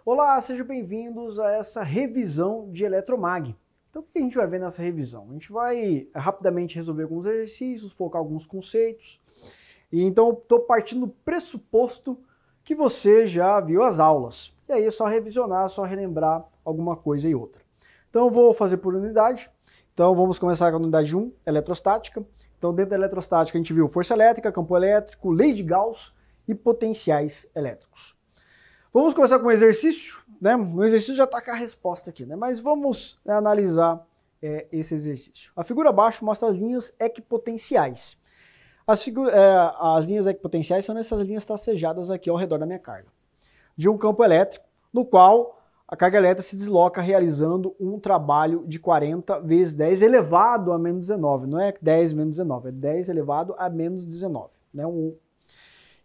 Olá, sejam bem-vindos a essa revisão de Eletromag. Então, o que a gente vai ver nessa revisão? A gente vai rapidamente resolver alguns exercícios, focar alguns conceitos. E então, estou partindo do pressuposto que você já viu as aulas. E aí é só revisionar, só relembrar alguma coisa e outra. Então, eu vou fazer por unidade. Então, vamos começar com a unidade 1, eletrostática. Então, dentro da eletrostática, a gente viu força elétrica, campo elétrico, lei de Gauss e potenciais elétricos. Vamos começar com um exercício, né? O exercício já está com a resposta aqui, né? Mas vamos analisar esse exercício. A figura abaixo mostra as linhas equipotenciais. As linhas equipotenciais são essas linhas tracejadas aqui ao redor da minha carga. De um campo elétrico, no qual a carga elétrica se desloca realizando um trabalho de 40 vezes 10 elevado a menos 19. Não é 10 menos 19, é 10 elevado a menos 19, né?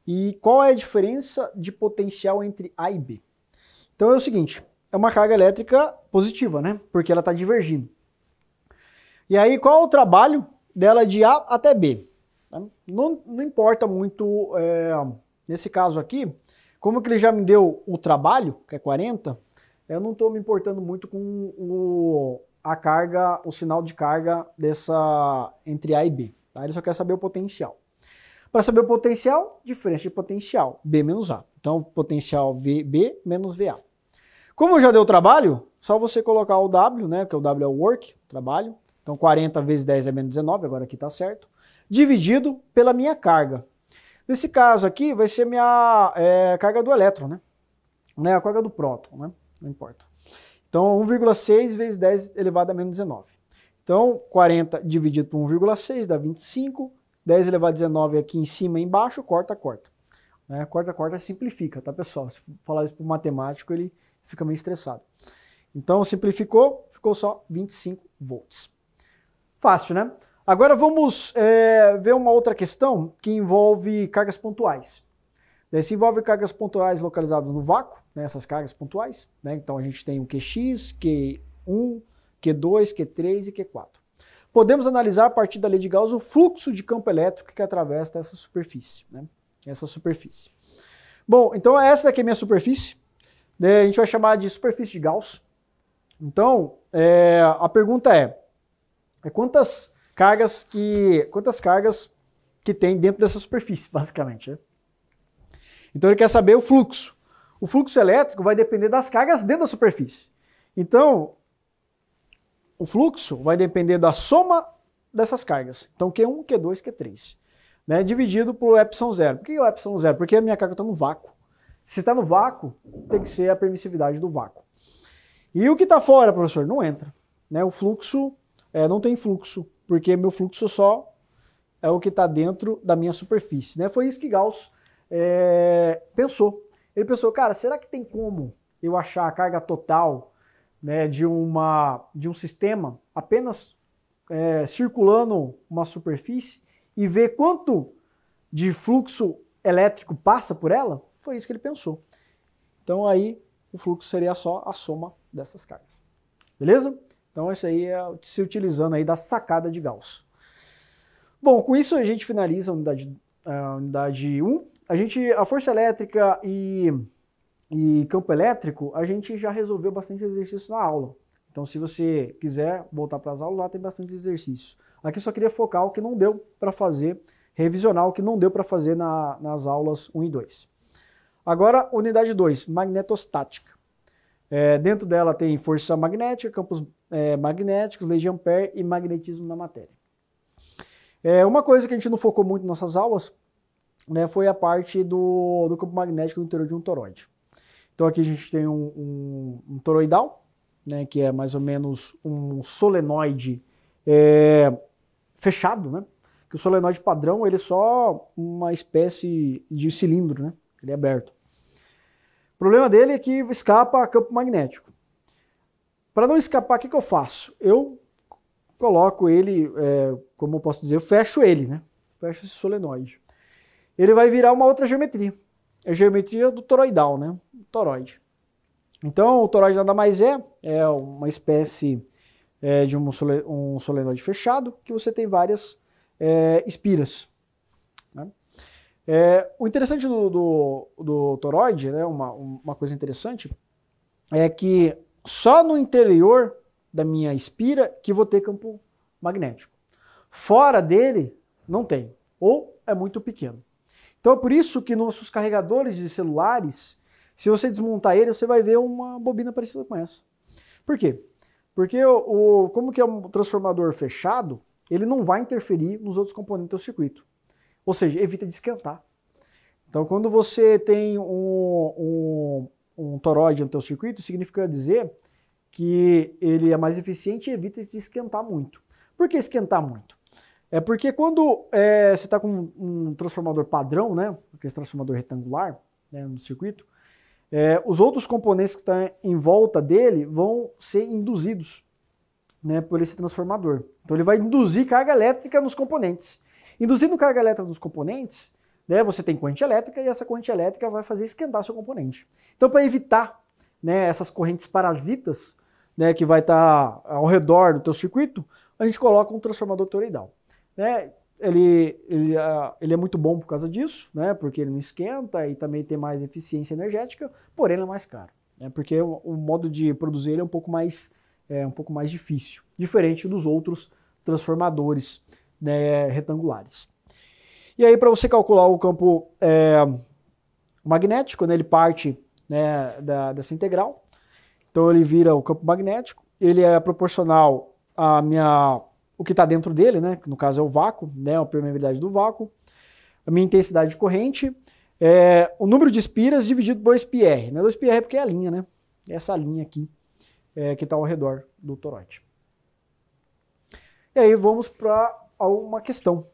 E qual é a diferença de potencial entre A e B? Então é o seguinte, é uma carga elétrica positiva, né? Porque ela está divergindo. E aí qual é o trabalho dela de A até B? Não importa muito, nesse caso aqui, como que ele já me deu o trabalho, que é 40, eu não estou me importando muito com a carga, o sinal de carga entre A e B. Tá? Ele só quer saber o potencial. Para saber o potencial, diferença de potencial, B menos A. Então, potencial B menos VA. Como já deu trabalho, só você colocar o W, né, que o W é o work, trabalho. Então, 40 vezes 10 é menos 19, agora aqui está certo. Dividido pela minha carga. Nesse caso aqui, vai ser minha carga do elétron, né? A carga do próton, né? Não importa. Então, 1,6 vezes 10 elevado a menos 19. Então, 40 dividido por 1,6 dá 25. 10 elevado a 19 aqui em cima e embaixo, corta. Né? Corta, simplifica, tá, pessoal? Se falar isso para o matemático, ele fica meio estressado. Então, simplificou, ficou só 25 volts. Fácil, né? Agora vamos ver uma outra questão que envolve cargas pontuais. Se envolve cargas pontuais localizadas no vácuo, né, essas cargas pontuais. Né? Então, a gente tem o QX, Q1, Q2, Q3 e Q4. Podemos analisar a partir da lei de Gauss o fluxo de campo elétrico que atravessa essa superfície. Né? Essa superfície. Bom, então essa daqui é a minha superfície. Né? A gente vai chamar de superfície de Gauss. Então, a pergunta é quantas cargas que tem dentro dessa superfície, basicamente. Né? Então ele quer saber o fluxo. O fluxo elétrico vai depender das cargas dentro da superfície. Então, o fluxo vai depender da soma dessas cargas. Então, Q1, Q2, Q3. Né? Dividido por epsilon zero. Por que o epsilon zero? Porque a minha carga está no vácuo. Se está no vácuo, tem que ser a permissividade do vácuo. E o que está fora, professor? Não entra. Né? O fluxo, não tem fluxo, porque meu fluxo só é o que está dentro da minha superfície. Né? Foi isso que Gauss pensou. Ele pensou, cara, será que tem como eu achar a carga total, né, de um sistema apenas circulando uma superfície e ver quanto de fluxo elétrico passa por ela? Foi isso que ele pensou. Então aí o fluxo seria só a soma dessas cargas. Beleza? Então isso aí é se utilizando aí da sacada de Gauss. Bom, com isso a gente finaliza a unidade 1. A força elétrica e campo elétrico, a gente já resolveu bastante exercícios na aula. Então, se você quiser voltar para as aulas, lá tem bastante exercício. Aqui eu só queria focar o que não deu para fazer, revisionar o que não deu para fazer nas aulas 1 e 2. Agora, unidade 2, magnetostática. Dentro dela tem força magnética, campos magnéticos, lei de Ampère e magnetismo na matéria. Uma coisa que a gente não focou muito nas nossas aulas, né, foi a parte do campo magnético no interior de um toroide. Então aqui a gente tem um toroidal, né, que é mais ou menos um solenoide fechado, né? Que o solenoide padrão ele é só uma espécie de cilindro, né? Ele é aberto. O problema dele é que escapa campo magnético. Para não escapar, o que eu faço? Eu coloco ele, como eu posso dizer, eu fecho ele, né? Fecho esse solenoide. Ele vai virar uma outra geometria. É a geometria do toroidal, né? Toroide. Então, o toroide nada mais é uma espécie de um solenoide fechado, que você tem várias espiras. Né? O interessante do toroide, né, uma coisa interessante, é que só no interior da minha espira que vou ter campo magnético. Fora dele, não tem, ou é muito pequeno. Então é por isso que nossos carregadores de celulares, se você desmontar ele, você vai ver uma bobina parecida com essa. Por quê? Porque como que é um transformador fechado, ele não vai interferir nos outros componentes do circuito. Ou seja, evita de esquentar. Então quando você tem um toroide no teu circuito, significa dizer que ele é mais eficiente e evita de esquentar muito. Por que esquentar muito? É porque quando você está com um transformador padrão, né, aquele transformador retangular, né, no circuito, os outros componentes que estão em volta dele vão ser induzidos, né, por esse transformador. Então ele vai induzir carga elétrica nos componentes. Induzindo carga elétrica nos componentes, né, você tem corrente elétrica e essa corrente elétrica vai fazer esquentar seu componente. Então para evitar, né, essas correntes parasitas, né, que vai estar ao redor do teu circuito, a gente coloca um transformador toroidal. Né? Ele é muito bom por causa disso, né? Porque ele não esquenta e também tem mais eficiência energética, porém ele é mais caro, né? Porque o modo de produzir ele é um pouco mais difícil, diferente dos outros transformadores, né, retangulares. E aí para você calcular o campo magnético, né, ele parte, né, dessa integral, então ele vira o campo magnético, ele é proporcional o que está dentro dele, né, que no caso é o vácuo, né, a permeabilidade do vácuo, a minha intensidade de corrente, o número de espiras dividido por 2πr. Né, 2πr é porque é a linha, né, essa linha aqui que está ao redor do toroide. E aí vamos para uma questão.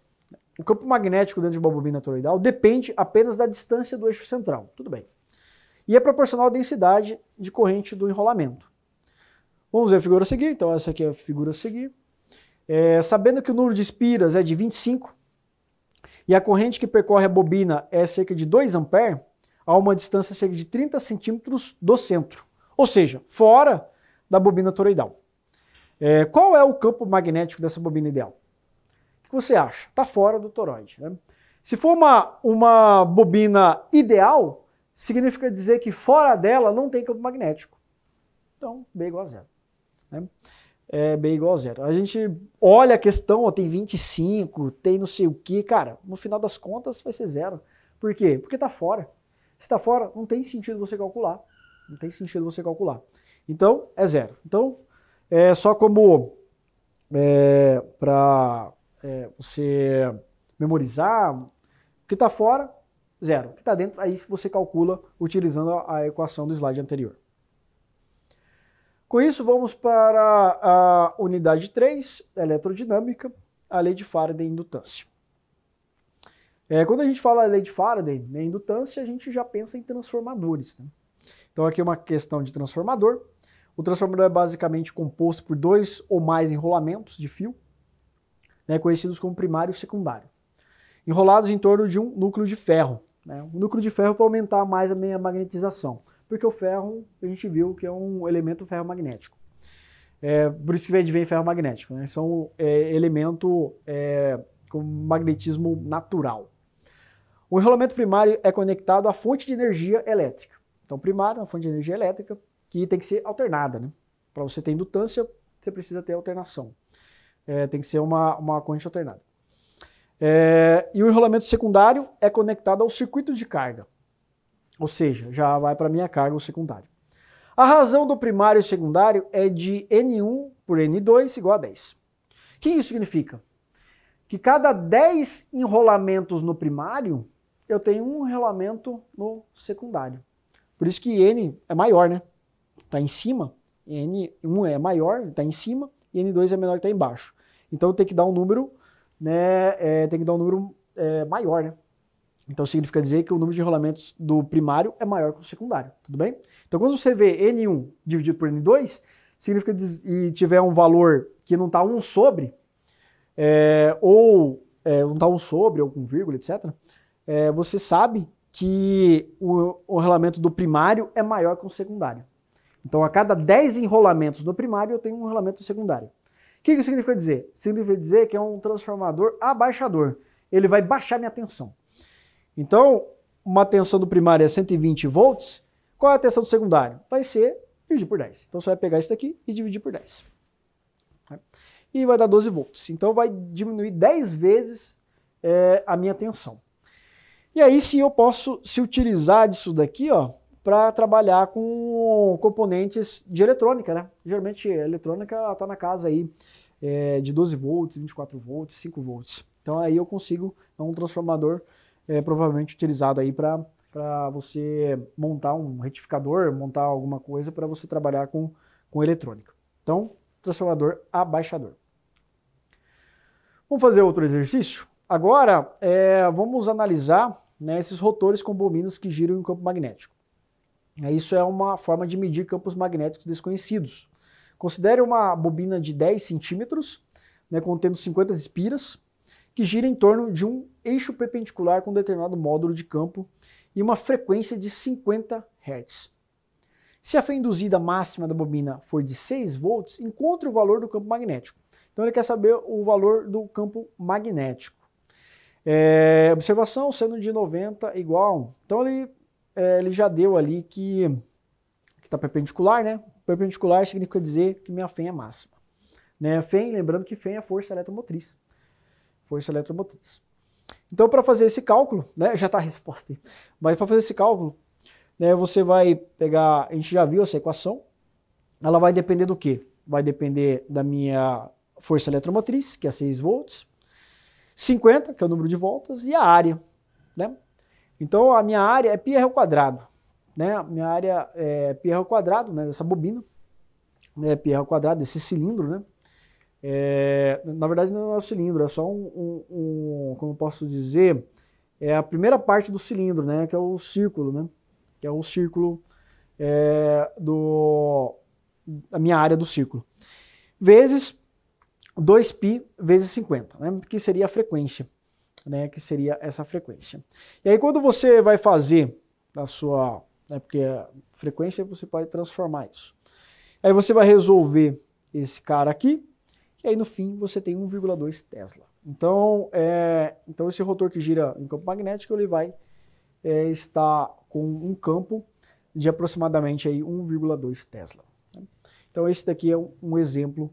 O campo magnético dentro de uma bobina toroidal depende apenas da distância do eixo central, tudo bem. E é proporcional à densidade de corrente do enrolamento. Vamos ver a figura a seguir, então essa aqui é a figura a seguir. Sabendo que o número de espiras é de 25 e a corrente que percorre a bobina é cerca de 2 A, a uma distância cerca de 30 centímetros do centro, ou seja, fora da bobina toroidal. Qual é o campo magnético dessa bobina ideal? O que você acha? Está fora do toroide. Né? Se for uma bobina ideal, significa dizer que fora dela não tem campo magnético. Então, B igual a zero. Né? B igual a zero. A gente olha a questão, tem 25, tem não sei o que, cara, no final das contas vai ser zero. Por quê? Porque está fora. Se está fora, não tem sentido você calcular. Não tem sentido você calcular. Então, é zero. Então, só como para você memorizar, o que está fora, zero. O que está dentro, aí você calcula utilizando a equação do slide anterior. Com isso, vamos para a unidade 3, eletrodinâmica, a lei de Faraday e indutância. Quando a gente fala lei de Faraday, né, indutância, a gente já pensa em transformadores. Né? Então aqui é uma questão de transformador. O transformador é basicamente composto por 2 ou mais enrolamentos de fio, né, conhecidos como primário e secundário, enrolados em torno de um núcleo de ferro. Né? Um núcleo de ferro para aumentar mais a minha magnetização. Porque o ferro, a gente viu que é um elemento ferromagnético. Por isso que vem ferromagnético. Né? São elemento com magnetismo natural. O enrolamento primário é conectado à fonte de energia elétrica. Então, primário é uma fonte de energia elétrica que tem que ser alternada. Né? Para você ter indutância, você precisa ter alternação. Tem que ser uma corrente alternada. E o enrolamento secundário é conectado ao circuito de carga. Ou seja, já vai para a minha carga o secundário. A razão do primário e secundário é de N1 por N2 igual a 10. O que isso significa? Que cada 10 enrolamentos no primário, eu tenho um enrolamento no secundário. Por isso que N é maior, né? Está em cima, N1 é maior, está em cima, e N2 é menor, está embaixo. Então tem que dar um número, né? Maior, né? Então significa dizer que o número de enrolamentos do primário é maior que o secundário, tudo bem? Então quando você vê N1 dividido por N2, significa e tiver um valor que não está 1 sobre, não está 1 sobre, ou com vírgula, etc., você sabe que o enrolamento do primário é maior que o secundário. Então a cada 10 enrolamentos no primário eu tenho um enrolamento secundário. O que isso significa dizer? Significa dizer que é um transformador abaixador. Ele vai baixar minha tensão. Então, uma tensão do primário é 120 volts, qual é a tensão do secundário? Vai ser dividir por 10. Então você vai pegar isso daqui e dividir por 10. Né? E vai dar 12 volts. Então vai diminuir 10 vezes a minha tensão. E aí sim eu posso se utilizar disso daqui, ó, para trabalhar com componentes de eletrônica, né? Geralmente a eletrônica está na casa aí de 12 volts, 24 volts, 5 volts. Então aí eu consigo, é um transformador provavelmente utilizado aí para você montar um retificador, montar alguma coisa para você trabalhar com eletrônica. Então, transformador abaixador. Vamos fazer outro exercício? Agora, vamos analisar, né, esses rotores com bobinas que giram em campo magnético. Isso é uma forma de medir campos magnéticos desconhecidos. Considere uma bobina de 10 centímetros, né, contendo 50 espiras, que gira em torno de um eixo perpendicular com determinado módulo de campo e uma frequência de 50 Hz. Se a fé induzida máxima da bobina for de 6 volts, encontre o valor do campo magnético. Então ele quer saber o valor do campo magnético. Observação, seno de 90 igual. Então ele já deu ali que está perpendicular, né? Perpendicular significa dizer que minha fé é máxima. Né? Fém, lembrando que fém é força eletromotriz. Força eletromotriz. Então, para fazer esse cálculo, né, já está a resposta aí, mas para fazer esse cálculo, né, você vai pegar, a gente já viu essa equação, ela vai depender do quê? Vai depender da minha força eletromotriz, que é 6 volts, 50, que é o número de voltas, e a área, né? Então, a minha área é πr ao quadrado, né? A minha área é πr ao quadrado, né, dessa bobina, né, πr ao quadrado, desse cilindro, né? Na verdade não é o cilindro, é só como eu posso dizer, é a primeira parte do cilindro, né, que é o círculo, né, que é o círculo da minha área do círculo, vezes 2π vezes 50, né, que seria a frequência, né, que seria essa frequência. E aí quando você vai fazer a sua, né, porque a frequência você pode transformar isso, aí você vai resolver esse cara aqui, e aí no fim você tem 1,2 Tesla. Então esse rotor que gira em campo magnético, ele vai estar com um campo de aproximadamente 1,2 Tesla. Então esse daqui é um exemplo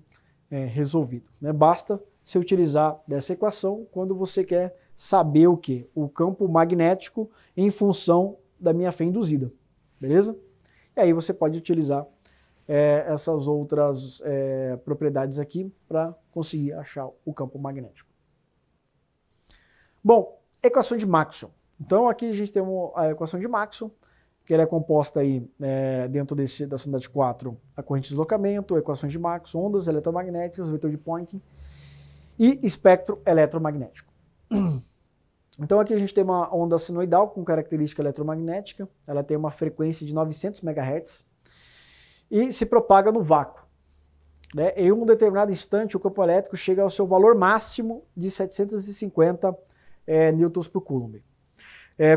resolvido, né? Basta se utilizar dessa equação quando você quer saber o quê? O campo magnético em função da minha fé induzida, beleza? E aí você pode utilizar essas outras propriedades aqui para conseguir achar o campo magnético. Bom, equação de Maxwell. Então aqui a gente tem a equação de Maxwell, que ela é composta aí, dentro da unidade 4, a corrente de deslocamento, equações de Maxwell, ondas eletromagnéticas, vetor de Poynting e espectro eletromagnético. Então aqui a gente tem uma onda sinoidal com característica eletromagnética, ela tem uma frequência de 900 MHz, e se propaga no vácuo. Né? Em um determinado instante, o campo elétrico chega ao seu valor máximo de 750 newtons por coulomb.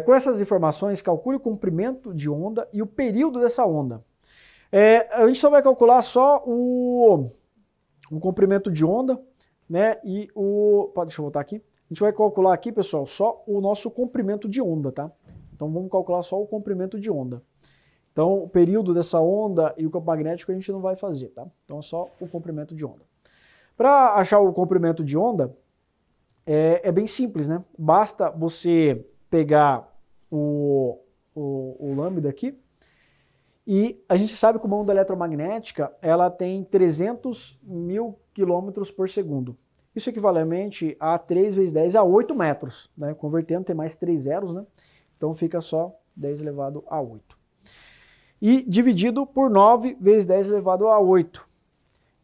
Com essas informações, calcule o comprimento de onda e o período dessa onda. A gente só vai calcular só o comprimento de onda, né? E deixa eu voltar aqui. A gente vai calcular aqui, pessoal, só o nosso comprimento de onda, tá? Então vamos calcular só o comprimento de onda. Então, o período dessa onda e o campo magnético a gente não vai fazer, tá? Então, é só o comprimento de onda. Para achar o comprimento de onda, é bem simples, né? Basta você pegar o lambda aqui, e a gente sabe que uma onda eletromagnética, ela tem 300.000 km por segundo. Isso equivalente a 3 vezes 10 a 8 metros, né? Convertendo, tem mais 3 zeros, né? Então, fica só 10 elevado a 8. E dividido por 9 vezes 10 elevado a 8.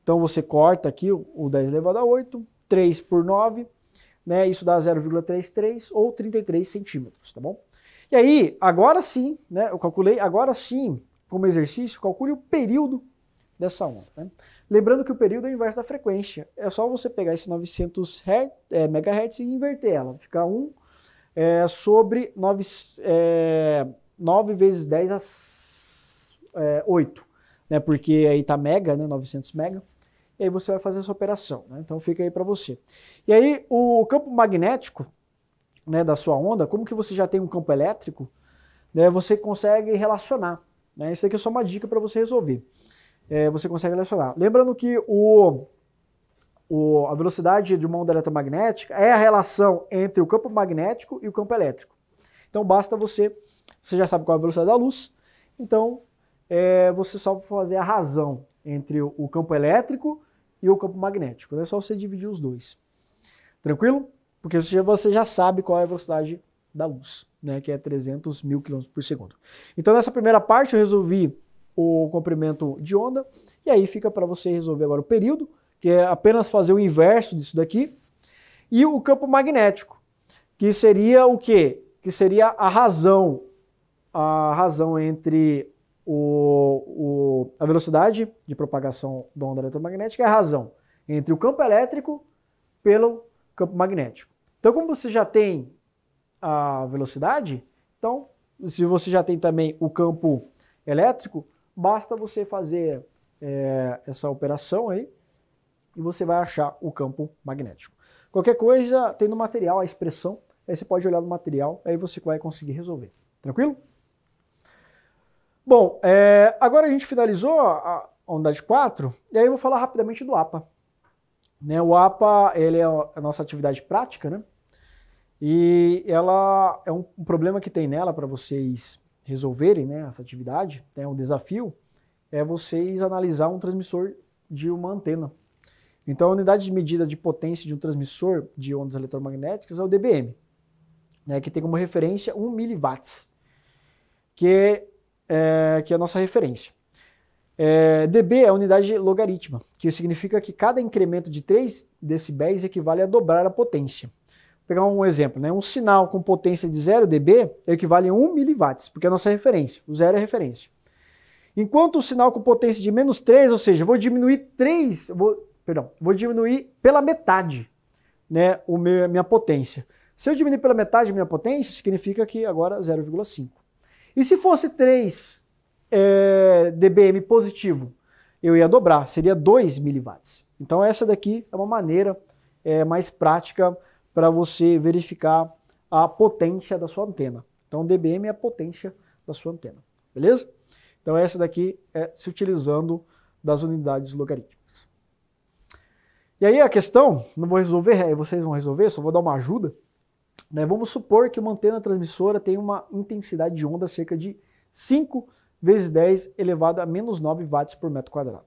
Então você corta aqui o 10 elevado a 8, 3 por 9, né? Isso dá 0,33 ou 33 centímetros, tá bom? E aí, agora sim, né? Eu calculei, agora sim, como exercício, calcule o período dessa onda, né? Lembrando que o período é o inverso da frequência. É só você pegar esse 900 MHz e inverter ela. Fica 1 sobre 9 vezes 10 a 8, né? Porque aí tá mega, né? 900 mega. E aí você vai fazer essa operação, né? Então fica aí para você. E aí o campo magnético, né, da sua onda, como que você já tem um campo elétrico, né, você consegue relacionar, né? Isso aqui é só uma dica para você resolver. Você consegue relacionar. Lembrando que a velocidade de uma onda eletromagnética é a relação entre o campo magnético e o campo elétrico. Então basta você já sabe qual é a velocidade da luz, então você só fazer a razão entre o campo elétrico e o campo magnético. É só você dividir os dois. Tranquilo? Porque você já sabe qual é a velocidade da luz, né, que é 300 mil km por segundo. Então nessa primeira parte eu resolvi o comprimento de onda, e aí fica para você resolver agora o período, que é apenas fazer o inverso disso daqui, e o campo magnético, que seria o quê? Que seria a razão entre a velocidade de propagação da onda eletromagnética e a razão entre o campo elétrico pelo campo magnético. Então, como você já tem a velocidade, então, se você já tem também o campo elétrico, basta você fazer essa operação aí e você vai achar o campo magnético. Qualquer coisa, tem no material a expressão, aí você pode olhar no material, aí você vai conseguir resolver. Tranquilo? Bom, agora a gente finalizou a unidade 4, e aí eu vou falar rapidamente do APA. Né, o APA, ele é a nossa atividade prática, né? E ela é um problema que tem nela para vocês resolverem, né, essa atividade, um desafio, é vocês analisar um transmissor de uma antena. Então a unidade de medida de potência de um transmissor de ondas eletromagnéticas é o dBm, né, que tem como referência 1 mW, que é a nossa referência. dB é a unidade logarítmica, que significa que cada incremento de 3 decibéis equivale a dobrar a potência. Vou pegar um exemplo, né? Um sinal com potência de 0 dB equivale a 1 mW, porque é a nossa referência, o 0 é a referência. Enquanto o sinal com potência de menos 3, ou seja, vou diminuir pela metade, né, minha potência. Se eu diminuir pela metade a minha potência, significa que agora 0,5. E se fosse 3 dBm positivo, eu ia dobrar, seria 2 mW. Então essa daqui é uma maneira mais prática para você verificar a potência da sua antena. Então dBm é a potência da sua antena, beleza? Então essa daqui é se utilizando das unidades logarítmicas. E aí a questão, não vou resolver, vocês vão resolver, só vou dar uma ajuda. Né? Vamos supor que uma antena transmissora tem uma intensidade de onda cerca de 5 vezes 10 elevado a menos 9 watts por metro quadrado.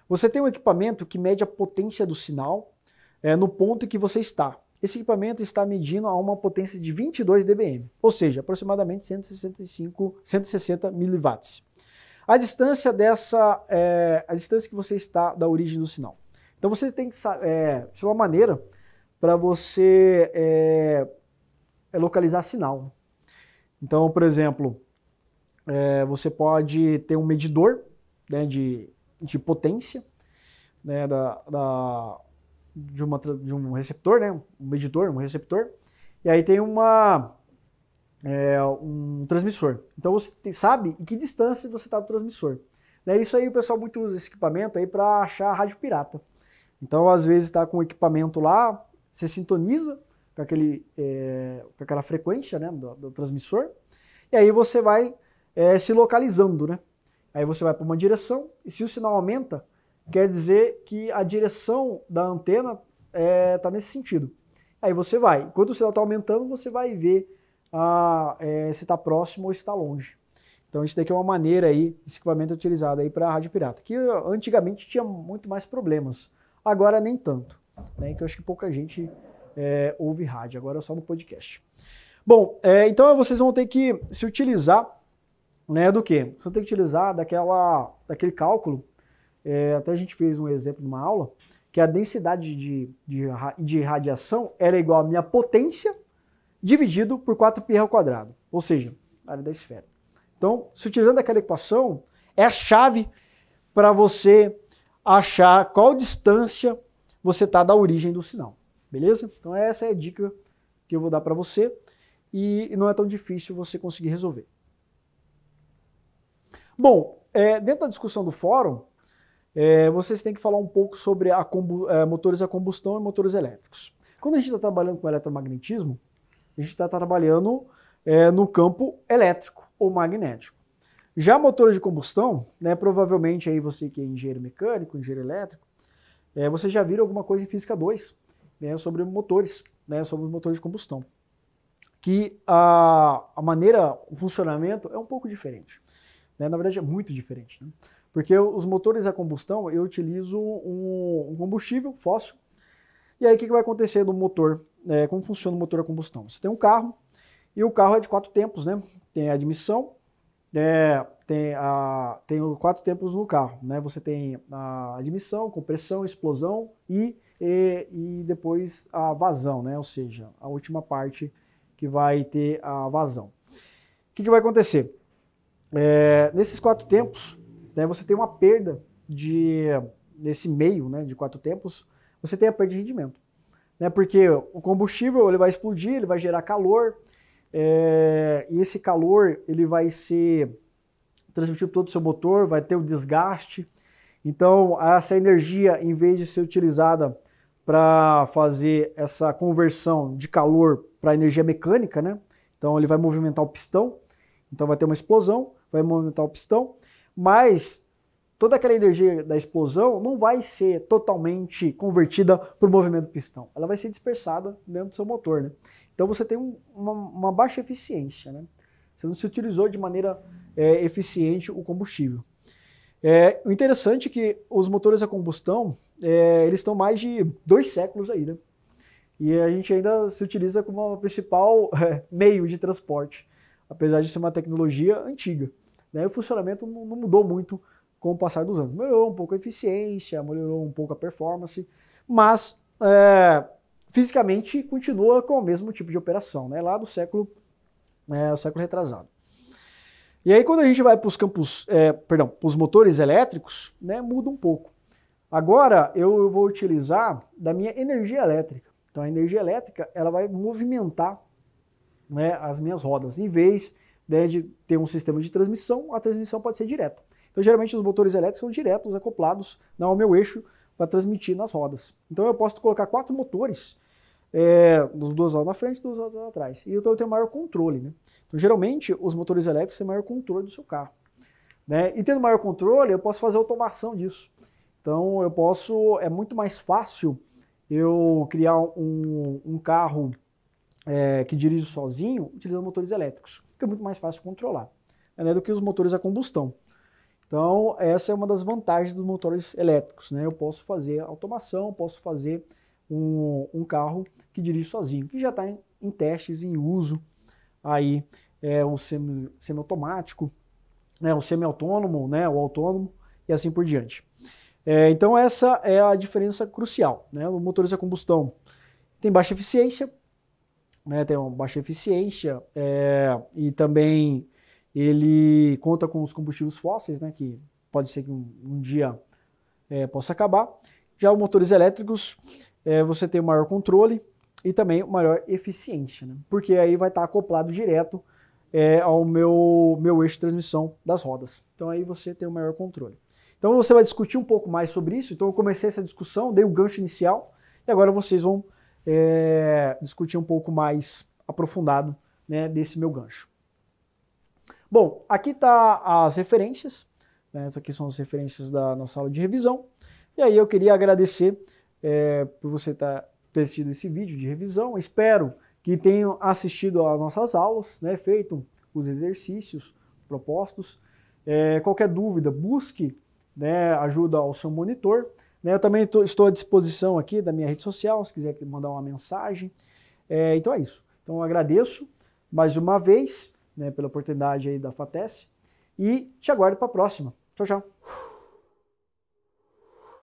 Você tem um equipamento que mede a potência do sinal no ponto em que você está. Esse equipamento está medindo a uma potência de 22 dBm, ou seja, aproximadamente 160 miliwatts. A distância a distância que você está da origem do sinal. Então você tem que saber, isso é uma maneira para você localizar sinal. Então, por exemplo, você pode ter um medidor, né, de potência, né, de um receptor, né, um medidor, um receptor, e aí tem um transmissor. Então você sabe em que distância você está do transmissor. Isso aí o pessoal muito usa esse equipamento aí para achar rádio pirata. Então às vezes está com o equipamento lá, você sintoniza com com aquela frequência, né, do transmissor, e aí você vai se localizando, né? Aí você vai para uma direção, e se o sinal aumenta, quer dizer que a direção da antena está nesse sentido. Aí você vai, enquanto o sinal está aumentando, você vai ver se está próximo ou se está longe. Então isso daqui é uma maneira aí, esse equipamento é utilizado aí para rádio pirata, que antigamente tinha muito mais problemas, agora nem tanto, né? Que eu acho que pouca gente ouve rádio, agora é só no podcast. Bom, então vocês vão ter que se utilizar, né, do quê? Você tem que utilizar daquele cálculo, até a gente fez um exemplo numa aula, que a densidade de radiação era igual à minha potência dividido por 4πr², ou seja, a área da esfera. Então, se utilizando aquela equação, é a chave para você achar qual distância você está da origem do sinal, beleza? Então essa é a dica que eu vou dar para você e não é tão difícil você conseguir resolver. Bom, dentro da discussão do fórum, vocês têm que falar um pouco sobre motores a combustão e motores elétricos. Quando a gente está trabalhando com eletromagnetismo, a gente está trabalhando no campo elétrico ou magnético. Já motores de combustão, né, provavelmente aí você que é engenheiro mecânico, engenheiro elétrico, você já viram alguma coisa em Física 2, né, sobre motores, né, sobre os motores de combustão. Que a maneira, o funcionamento é um pouco diferente. Né? Na verdade é muito diferente. Né? Porque os motores a combustão, eu utilizo um combustível fóssil. E aí o que vai acontecer no motor? Como funciona o motor a combustão? Você tem um carro, e o carro é de 4 tempos, né? Tem a admissão, tem os 4 tempos no carro, né? Você tem a admissão, compressão, explosão e depois a vazão, né? Ou seja, a última parte que vai ter a vazão. O que vai acontecer? Nesses 4 tempos, né, você tem uma perda nesse meio, né, de 4 tempos, você tem a perda de rendimento. Né? Porque o combustível ele vai explodir, ele vai gerar calor, e esse calor ele vai ser transmitido todo o seu motor, vai ter o desgaste. Então, essa energia, em vez de ser utilizada para fazer essa conversão de calor para energia mecânica, né? Então, ele vai movimentar o pistão, então vai ter uma explosão, vai movimentar o pistão, mas toda aquela energia da explosão não vai ser totalmente convertida para o movimento do pistão. Ela vai ser dispersada dentro do seu motor, né? Então você tem uma baixa eficiência, né? Você não se utilizou de maneira eficiente o combustível. O interessante é que os motores a combustão, eles estão mais de 2 séculos aí, né? E a gente ainda se utiliza como o principal meio de transporte, apesar de ser uma tecnologia antiga. Né? O funcionamento não mudou muito com o passar dos anos. Melhorou um pouco a eficiência, melhorou um pouco a performance, mas fisicamente continua com o mesmo tipo de operação, né? Lá do século retrasado. E aí quando a gente vai para os para os motores elétricos, né, muda um pouco. Agora eu vou utilizar da minha energia elétrica. Então a energia elétrica ela vai movimentar, né, as minhas rodas. Em vez, né, de ter um sistema de transmissão, a transmissão pode ser direta. Então geralmente os motores elétricos são diretos, acoplados ao meu eixo para transmitir nas rodas. Então eu posso colocar 4 motores, dos 2 lados na frente e 2 lados atrás. E então eu tenho maior controle. Né? Então geralmente os motores elétricos têm maior controle do seu carro. Né? E tendo maior controle, eu posso fazer automação disso. Então é muito mais fácil eu criar um carro que dirige sozinho utilizando motores elétricos, porque é muito mais fácil controlar, né, do que os motores a combustão. Então essa é uma das vantagens dos motores elétricos. Né? Eu posso fazer automação, posso fazer um carro que dirige sozinho, que já está em testes, em uso, aí o semi-automático, né, o semi-autônomo, né, o autônomo e assim por diante. Então essa é a diferença crucial. Né? Os motores a combustão tem baixa eficiência, né, e também ele conta com os combustíveis fósseis, né, que pode ser que um dia possa acabar. Já os motores elétricos, você tem maior controle e também maior eficiência, né, porque aí vai estar acoplado direto ao meu eixo de transmissão das rodas. Então aí você tem o maior controle. Então você vai discutir um pouco mais sobre isso. Então eu comecei essa discussão, dei o gancho inicial e agora vocês vão discutir um pouco mais aprofundado, né, desse meu gancho. Bom, aqui tá as referências, né, essas aqui são as referências da nossa aula de revisão. E aí eu queria agradecer por você ter assistido esse vídeo de revisão. Espero que tenham assistido às nossas aulas, né, feito os exercícios propostos. Qualquer dúvida, busque, né, ajuda ao seu monitor. Né, eu também estou à disposição aqui da minha rede social, se quiser mandar uma mensagem. Então é isso. Então eu agradeço mais uma vez, né, pela oportunidade aí da FATESS e te aguardo para a próxima. Tchau, tchau.